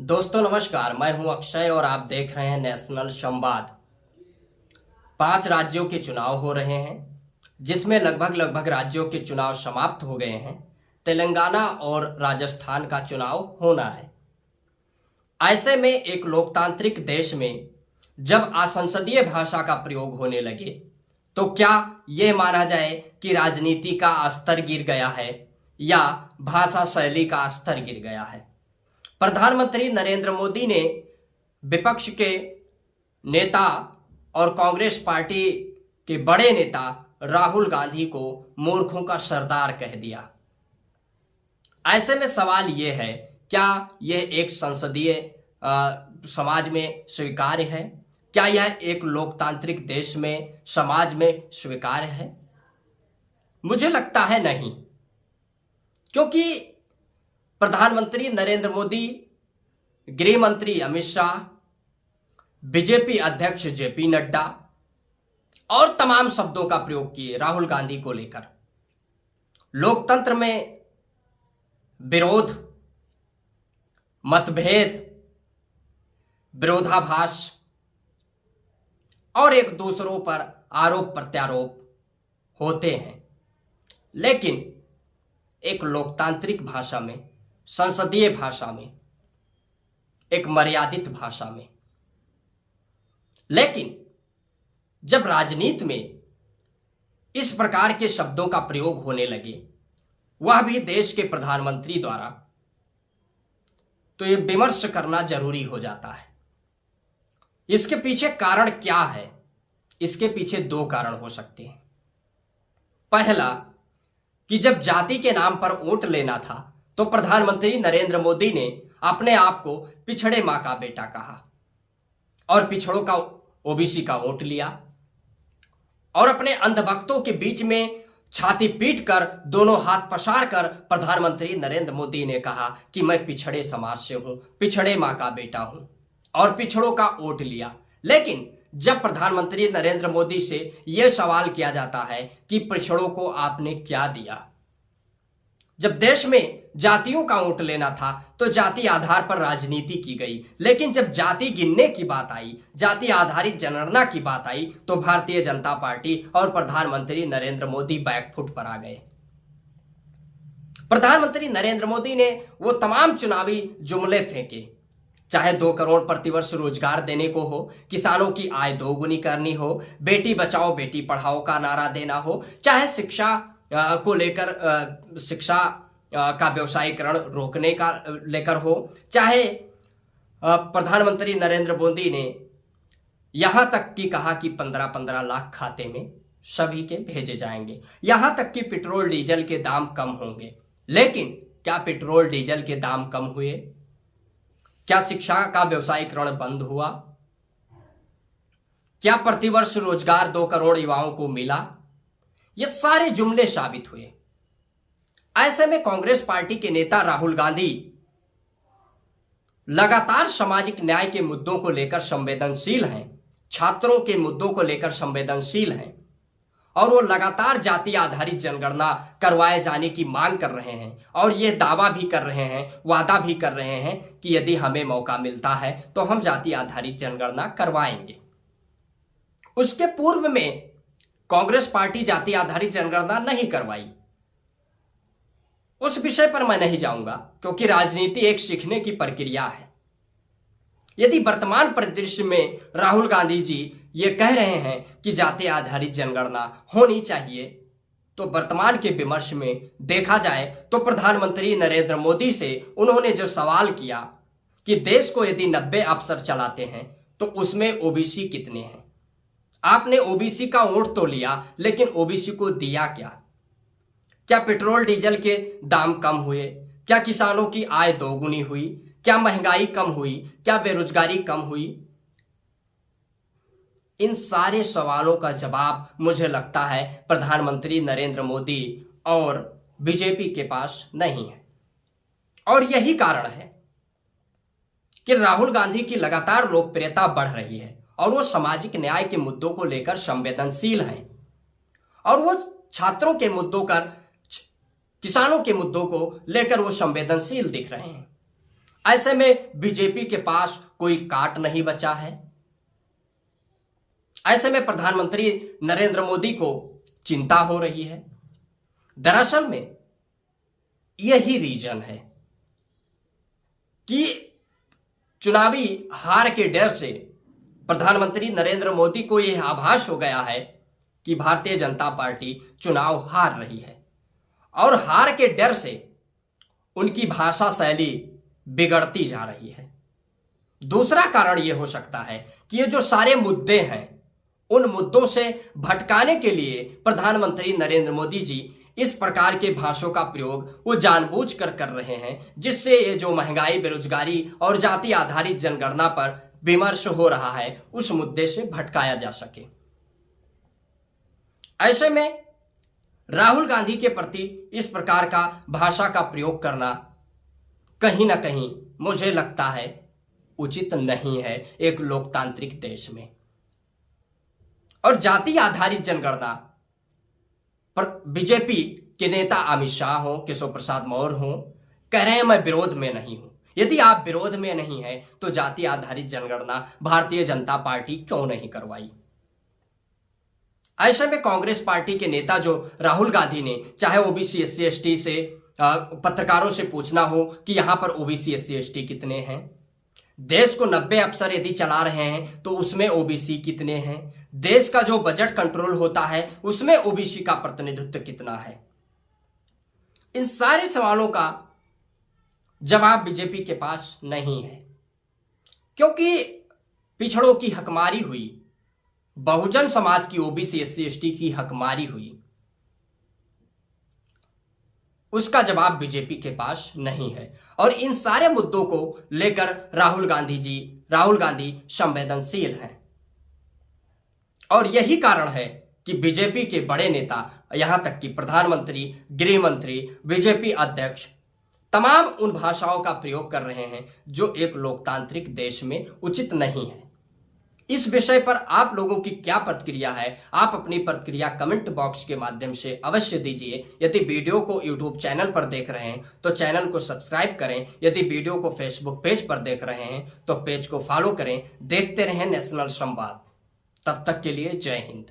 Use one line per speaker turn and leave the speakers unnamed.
दोस्तों नमस्कार, मैं हूं अक्षय और आप देख रहे हैं नेशनल संवाद। 5 राज्यों के चुनाव हो रहे हैं, जिसमें लगभग राज्यों के चुनाव समाप्त हो गए हैं। तेलंगाना और राजस्थान का चुनाव होना है। ऐसे में एक लोकतांत्रिक देश में जब असंसदीय भाषा का प्रयोग होने लगे, तो क्या यह माना जाए कि राजनीति का स्तर गिर गया है या भाषा शैली का स्तर गिर गया है? प्रधानमंत्री नरेंद्र मोदी ने विपक्ष के नेता और कांग्रेस पार्टी के बड़े नेता राहुल गांधी को मूर्खों का सरदार कह दिया। ऐसे में सवाल यह है, क्या यह एक संसदीय समाज में स्वीकार्य है? क्या यह एक लोकतांत्रिक देश में समाज में स्वीकार्य है? मुझे लगता है नहीं, क्योंकि प्रधानमंत्री नरेंद्र मोदी, गृह मंत्री अमित शाह, बीजेपी अध्यक्ष जेपी नड्डा और तमाम शब्दों का प्रयोग किए राहुल गांधी को लेकर। लोकतंत्र में विरोध, मतभेद, विरोधाभास और एक दूसरों पर आरोप प्रत्यारोप होते हैं, लेकिन एक लोकतांत्रिक भाषा में, संसदीय भाषा में, एक मर्यादित भाषा में। लेकिन जब राजनीति में इस प्रकार के शब्दों का प्रयोग होने लगे, वह भी देश के प्रधानमंत्री द्वारा, तो यह विमर्श करना जरूरी हो जाता है। इसके पीछे कारण क्या है? इसके पीछे 2 कारण हो सकते हैं। पहला, कि जब जाति के नाम पर वोट लेना था, तो प्रधानमंत्री नरेंद्र मोदी ने अपने आप को पिछड़े मां का बेटा कहा और पिछड़ों का ओबीसी का वोट लिया और अपने अंधभक्तों के बीच में छाती पीट कर, दोनों हाथ पसार कर प्रधानमंत्री नरेंद्र मोदी ने कहा कि मैं पिछड़े समाज से हूं, पिछड़े मां का बेटा हूं, और पिछड़ों का वोट लिया। लेकिन जब प्रधानमंत्री नरेंद्र मोदी से यह सवाल किया जाता है कि पिछड़ों को आपने क्या दिया, जब देश में जातियों का वोट लेना था तो जाति आधार पर राजनीति की गई, लेकिन जब जाति गिनने की बात आई, जाति आधारित जनगणना की बात आई, तो भारतीय जनता पार्टी और प्रधानमंत्री नरेंद्र मोदी बैकफुट पर आ गए। प्रधानमंत्री नरेंद्र मोदी ने वो तमाम चुनावी जुमले फेंके, चाहे 2 करोड़ प्रतिवर्ष रोजगार देने को हो, किसानों की आय 2 गुनी करनी हो, बेटी बचाओ बेटी पढ़ाओ का नारा देना हो, चाहे शिक्षा को लेकर शिक्षा का व्यवसायीकरण रोकने का लेकर हो, चाहे प्रधानमंत्री नरेंद्र मोदी ने यहां तक कि कहा कि 15-15 लाख खाते में सभी के भेजे जाएंगे, यहां तक कि पेट्रोल डीजल के दाम कम होंगे। लेकिन क्या पेट्रोल डीजल के दाम कम हुए? क्या शिक्षा का व्यवसायीकरण बंद हुआ? क्या प्रतिवर्ष रोजगार 2 करोड़ युवाओं को मिला? ये सारे जुमले साबित हुए। ऐसे में कांग्रेस पार्टी के नेता राहुल गांधी लगातार सामाजिक न्याय के मुद्दों को लेकर संवेदनशील हैं, छात्रों के मुद्दों को लेकर संवेदनशील हैं, और वो लगातार जाति आधारित जनगणना करवाए जाने की मांग कर रहे हैं और ये दावा भी कर रहे हैं, वादा भी कर रहे हैं कि यदि हमें मौका मिलता है तो हम जाति आधारित जनगणना करवाएंगे। उसके पूर्व में कांग्रेस पार्टी जाति आधारित जनगणना नहीं करवाई। उस विषय पर मैं नहीं जाऊंगा, क्योंकि राजनीति एक सीखने की प्रक्रिया है। यदि वर्तमान परिदृश्य में राहुल गांधी जी ये कह रहे हैं कि जाति आधारित जनगणना होनी चाहिए, तो वर्तमान के विमर्श में देखा जाए तो प्रधानमंत्री नरेंद्र मोदी से उन्होंने जो सवाल किया कि देश को यदि 90 अफसर चलाते हैं तो उसमें ओबीसी कितने हैं? आपने ओबीसी का वोट तो लिया, लेकिन ओबीसी को दिया क्या? क्या पेट्रोल डीजल के दाम कम हुए? क्या किसानों की आय 2 गुनी हुई? क्या महंगाई कम हुई? क्या बेरोजगारी कम हुई? इन सारे सवालों का जवाब मुझे लगता है प्रधानमंत्री नरेंद्र मोदी और बीजेपी के पास नहीं है। और यही कारण है कि राहुल गांधी की लगातार लोकप्रियता बढ़ रही है और वो सामाजिक न्याय के मुद्दों को लेकर संवेदनशील हैं और वो छात्रों के मुद्दों पर, किसानों के मुद्दों को लेकर वो संवेदनशील दिख रहे हैं। ऐसे में बीजेपी के पास कोई काट नहीं बचा है। ऐसे में प्रधानमंत्री नरेंद्र मोदी को चिंता हो रही है। दरअसल में यही रीजन है कि चुनावी हार के डर से प्रधानमंत्री नरेंद्र मोदी को यह आभास हो गया है कि भारतीय जनता पार्टी चुनाव हार रही है और हार के डर से उनकी भाषा शैली बिगड़ती जा रही है। दूसरा कारण यह हो सकता है कि ये जो सारे मुद्दे हैं, उन मुद्दों से भटकाने के लिए प्रधानमंत्री नरेंद्र मोदी जी इस प्रकार के भाषाओं का प्रयोग वो जानबूझकर कर रहे हैं, जिससे ये जो महंगाई, बेरोजगारी और जाति आधारित जनगणना पर विमर्श हो रहा है, उस मुद्दे से भटकाया जा सके। ऐसे में राहुल गांधी के प्रति इस प्रकार का भाषा का प्रयोग करना कहीं ना कहीं मुझे लगता है उचित नहीं है एक लोकतांत्रिक देश में। और जाति आधारित जनगणना पर बीजेपी के नेता अमित शाह हो, केशव प्रसाद मौर्य हो, कह रहे हैं मैं विरोध में नहीं हूं। यदि आप विरोध में नहीं है तो जाति आधारित जनगणना भारतीय जनता पार्टी क्यों नहीं करवाई? ऐसे में कांग्रेस पार्टी के नेता जो राहुल गांधी ने, चाहे ओबीसी एससी एसटी से पत्रकारों से पूछना हो कि यहां पर ओबीसी एससी एसटी कितने हैं, देश को 90 अफसर यदि चला रहे हैं तो उसमें ओबीसी कितने हैं, देश का जो बजट कंट्रोल होता है उसमें ओबीसी का प्रतिनिधित्व कितना है, इन सारे सवालों का जवाब बीजेपी के पास नहीं है। क्योंकि पिछड़ों की हकमारी हुई, बहुजन समाज की ओबीसी एससी एसटी की हकमारी हुई, उसका जवाब बीजेपी के पास नहीं है। और इन सारे मुद्दों को लेकर राहुल गांधी संवेदनशील हैं। और यही कारण है कि बीजेपी के बड़े नेता, यहां तक कि प्रधानमंत्री, गृह मंत्री, बीजेपी अध्यक्ष तमाम उन भाषाओं का प्रयोग कर रहे हैं जो एक लोकतांत्रिक देश में उचित नहीं है। इस विषय पर आप लोगों की क्या प्रतिक्रिया है? आप अपनी प्रतिक्रिया कमेंट बॉक्स के माध्यम से अवश्य दीजिए। यदि वीडियो को यूट्यूब चैनल पर देख रहे हैं तो चैनल को सब्सक्राइब करें। यदि वीडियो को फेसबुक पेज पर देख रहे हैं तो पेज को फॉलो करें। देखते रहें नेशनल संवाद। तब तक के लिए जय हिंद।